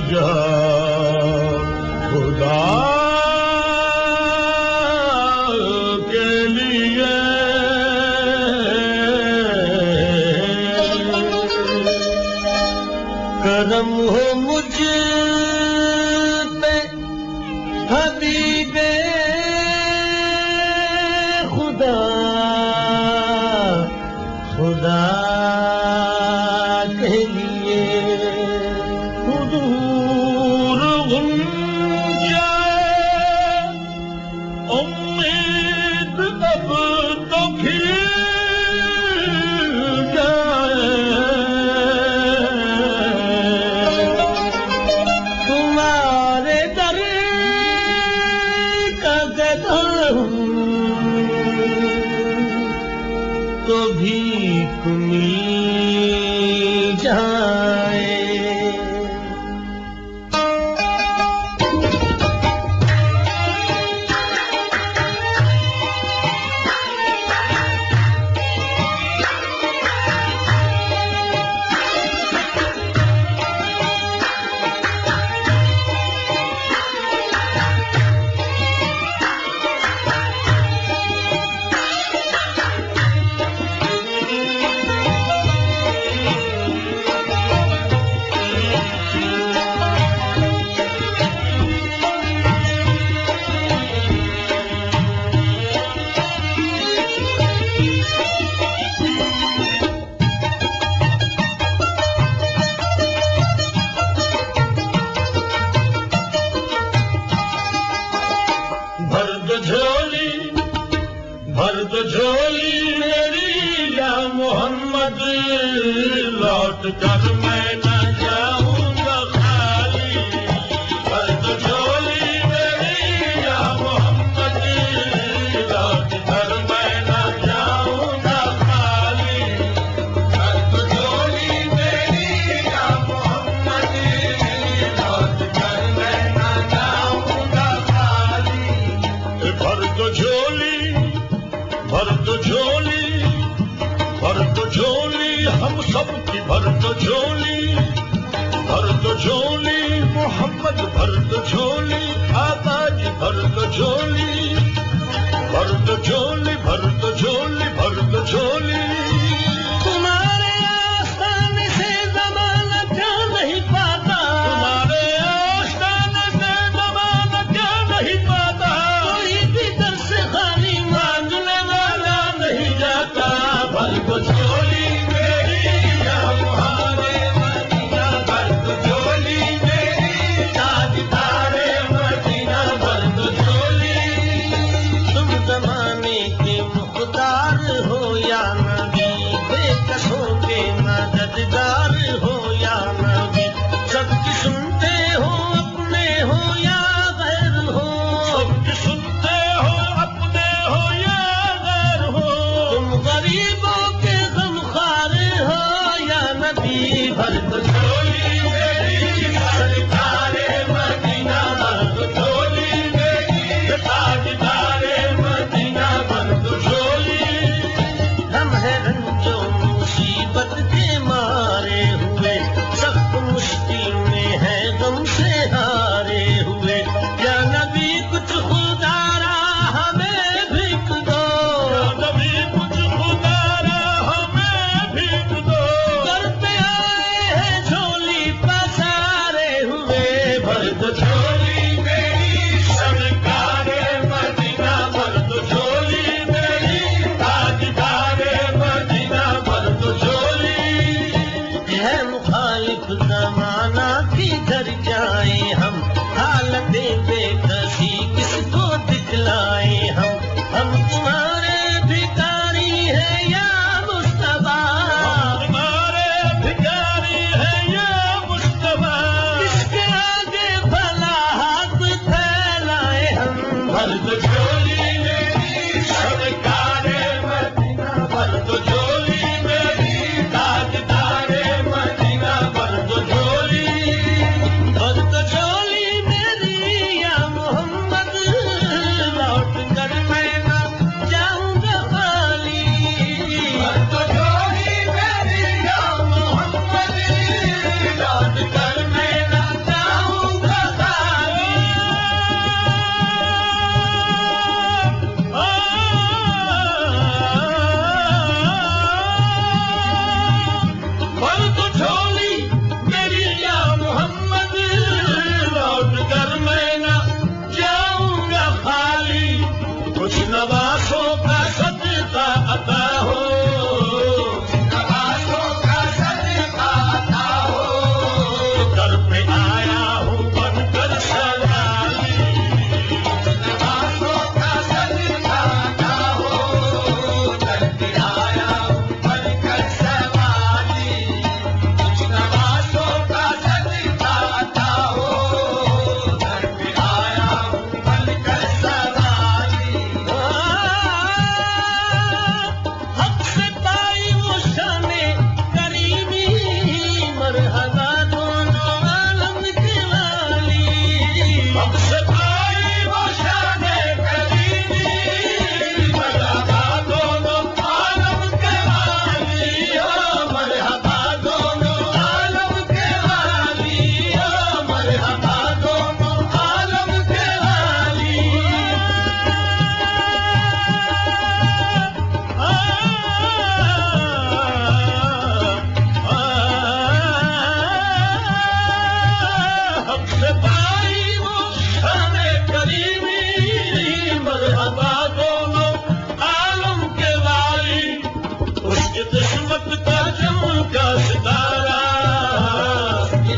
جا خدا کے لیے کرم ہو مجھ پہ حبیب خدا خدا کے لیے حضور غنچہ امید اب تو کھل جائے تمہارے در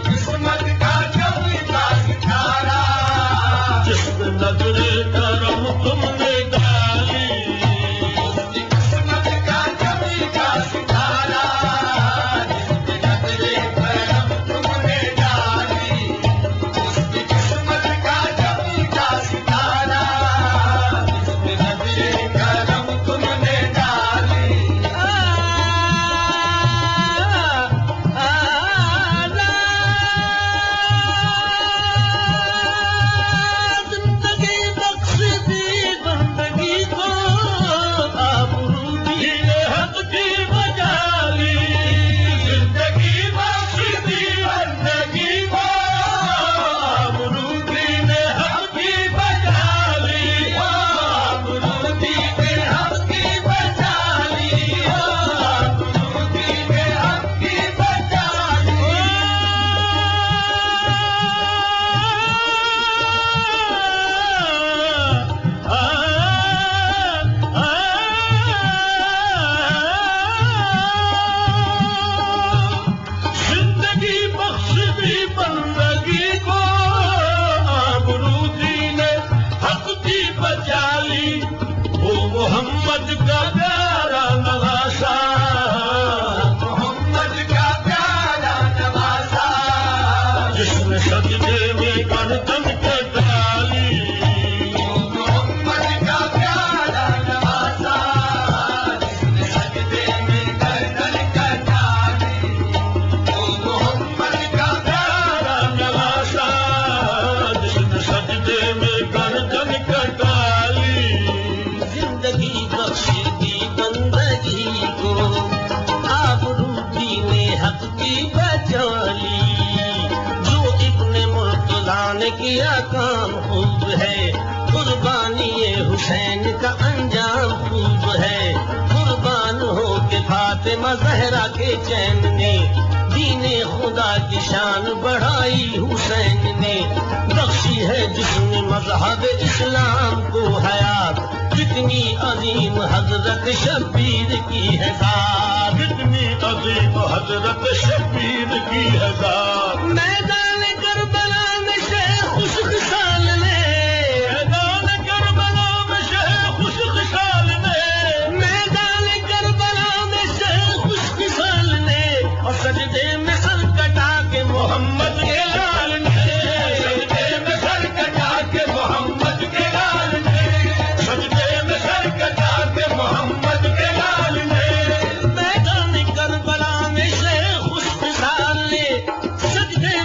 قسمت کا کبھی کا ستارہ جس پہ نظر کرم تم نے ڈالی قسمت کا کبھی کا ستارہ جس پہ نظر کرم تم نے ڈالی قسمت کا کبھی کا ستارہ جس پہ نظر کرم تم نے ڈالی زندگی بخش دی بندگی کو آبرو دی حق کی بجالی زندگی بخش دی بندگی کو آبرو دی حق کی بجالی آبرو دی حق کی بچالی آبرو دی حق کی بچالی زندگی بخش دی بندگی کو آبرو دی نے حق کی بچالی وہ محمد کا پیارا نواسا محمد کا پیارا نوازا جس نے سجدے میں گردن کے ڈالی محمد کا پیارا نوازا جس نے سجدے میں گردن کا ڈالی محمد کا پیارا نواسا جس نے سجدے میں گردن کے ڈالی زندگی بخش دی بندگی کو آبرو دی نے حق کی بچالی جو ابن مرتضیٰ نے کیا کام خوب ہے قربانی حسین کا انجام خوب ہے قربان ہو کے فاطمہ زہرا کے چین نے دین خدا کی شان بڑھائی حسین نے بخشی ہے جس نے مذہب اسلام کو حیات کتنی عظیم حضرت شبیر کی ہے ذات کتنی عظیم حضرت شبیر کی ہے ذات میدان کربلا میں شیخ خوش خصال نے میدان کربلا میں شیخ خوش خصال نے میدان کربلا میں شیخ خوش خصال نے اور سجدے میں سر کٹا کے محمد کے لال نے سجدے میں سر کٹا کے محمد کے لال نے سجدے میں سر کٹا کے محمد کے لال نے میدان کربلا میں شیخ خوش خصال نے سجدے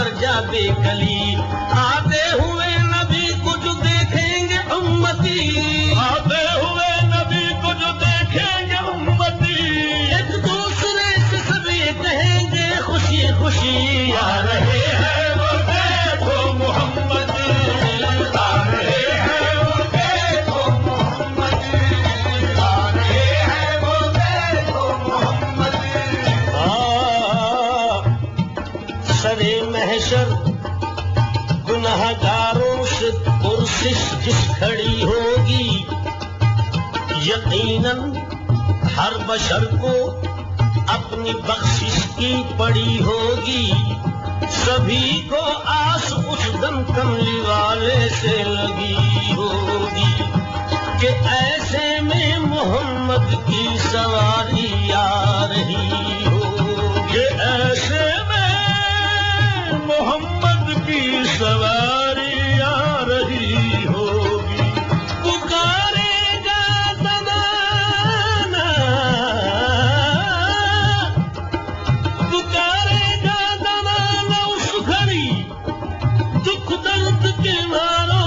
مگر جا بے کلی آتے ہوئے نبی کو جو دیکھیں گے امتی آتے ہوئے نبی کو جو دیکھیں گے امتی ایک دوسرے سے سب یہ کہیں گے خوشی خوشی آ رہے ہیں وہ دیکھو محمد آ رہے ہیں وہ دیکھو محمد آ رہے ہیں وہ دیکھو محمد سرے محشر گناہ گاروں سے پرسش جس کھڑی ہوگی یقیناً ہر بشر کو اپنی بخشش کی پڑی ہوگی سبھی کو آس اس دم کملی والے سے لگی ہوگی کہ ایسے میں محمد کی سواری آ رہی ہوگی ایسے میں محمد کی سواری آ رہی ہوگی پکارے گا زمانہ پکارے گا زمانہ اس گھڑی دکھ درد کے مارو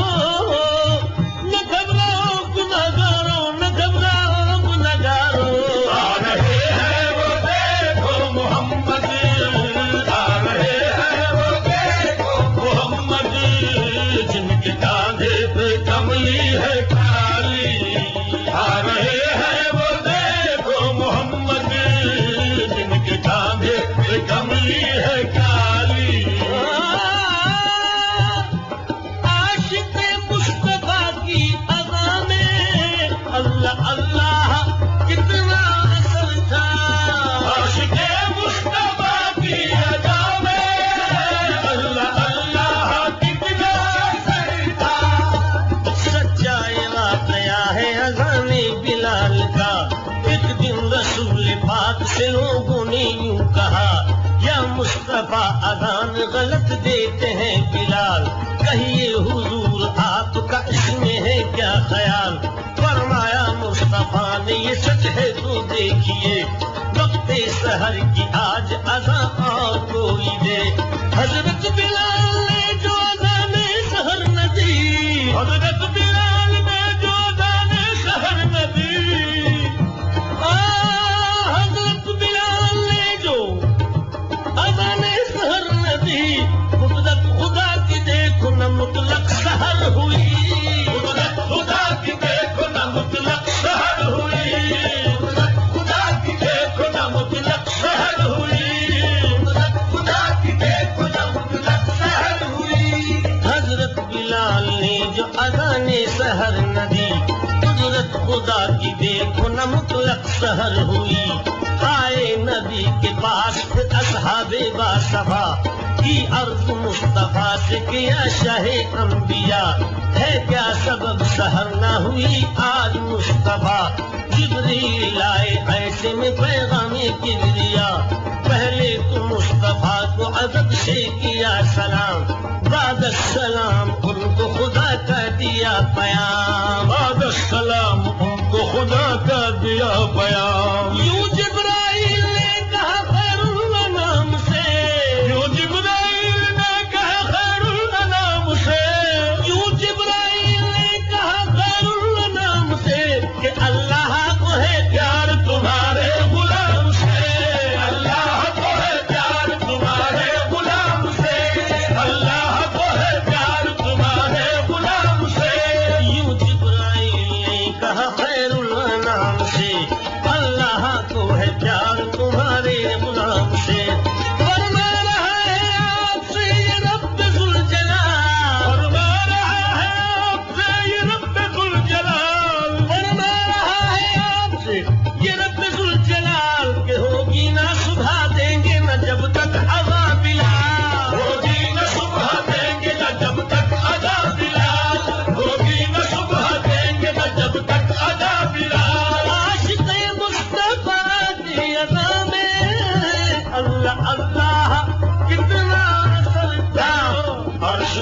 نہ گھبراؤ گناہگاروں نہ گھبراؤ گناہگاروں آ رہے ہیں وہ دیکھو محمد آ رہے ہیں وہ دیکھو محمد جن کے کاندھے پہ کملی ہے کالی آ رہے ہیں وہ دیکھو محمد جن کے کاندھے پہ کملی ہے کالی عاشق مصطفیٰ کی ادا میں اللہ اللہ کتنا اثر تھا عاشق مصطفیٰ کی ادا میں اللہ اللہ کتنا اثر تھا سچا یہ واقعہ ہے اذان بلال کا ایک دن رسول پاک سے لوگوں نے یوں کہا یا مصطفیٰ اذان غلط دیتے ہیں بلال کہیے حضور آپ کا اس میں ہے کیا خیال فرمایا مصطفیٰ نے یہ سچ ہے تو دیکھیے وقت سحر کی آج اذان اور کوئی دے حضرت بلال نے جو اذان سحر نہ دی حضرت بلال نے جو اذان سحر نہ دی حضرت بلال نے جو اذان سحر نہ دی قدرت خدا کی دیکھو نہ مطلق سحر ہوئی قدرت خدا کی دیکھو نہ مطلق سحر ہوئی قدرت خدا کی دیکھو نہ مطلق سحر ہوئی قدرت خدا کی دیکھو نہ مطلق سحر ہوئی حضرت بلال نے جو اذان سحر نہ دی قدرت خدا کی دیکھو نہ مطلق سحر ہوئی آئے نبی کے پاس پھر اصحاب باصفا کی عرض مصطفیٰ سے کیا شاہ انبیاء ہے کیا سبب سحر نہ ہوئی آج مصطفیٰ جبریل آئے ایسے میں پیغام کبریا پہلے تو مصطفیٰ کو ادب سے کیا سلام بعد السلام ان کو خدا کا دیا پیام بعد السلام ان کو خدا کا دیا پیام یوں جبرائیل نے کہا خیر الانام سے یوں جبرائیل نے کہا خیر الانام سے یوں جبرائیل نے کہا خیر الانام سے کہ اللہ کو ہے پیار تمہارے غلام سے اللہ کو ہے پیار تمہارے غلام سے اللہ کو ہے پیار تمہارے غلام سے یوں جبرائیل نے کہا خیر الانام سے اللہ کو ہے پیار تمہارے غلام سے فرما رہا ہے آپ سے یہ رب ذوالجلال فرما رہا ہے آپ سے یہ رب ذوالجلال فرما رہا ہے آپ سے یہ رب ذوالجلال کہ ہوگی نہ صبح دیں گے نہ جب تک عذاب بلال ہوگی نہ صبح دیں گے نہ جب تک ادا بلال ہوگی نہ صبح دیں گے نہ جب تک ادا بلال عاشق مصطفیٰ کی ادا میں اللہ اللہ کتنا اثر تھا عرش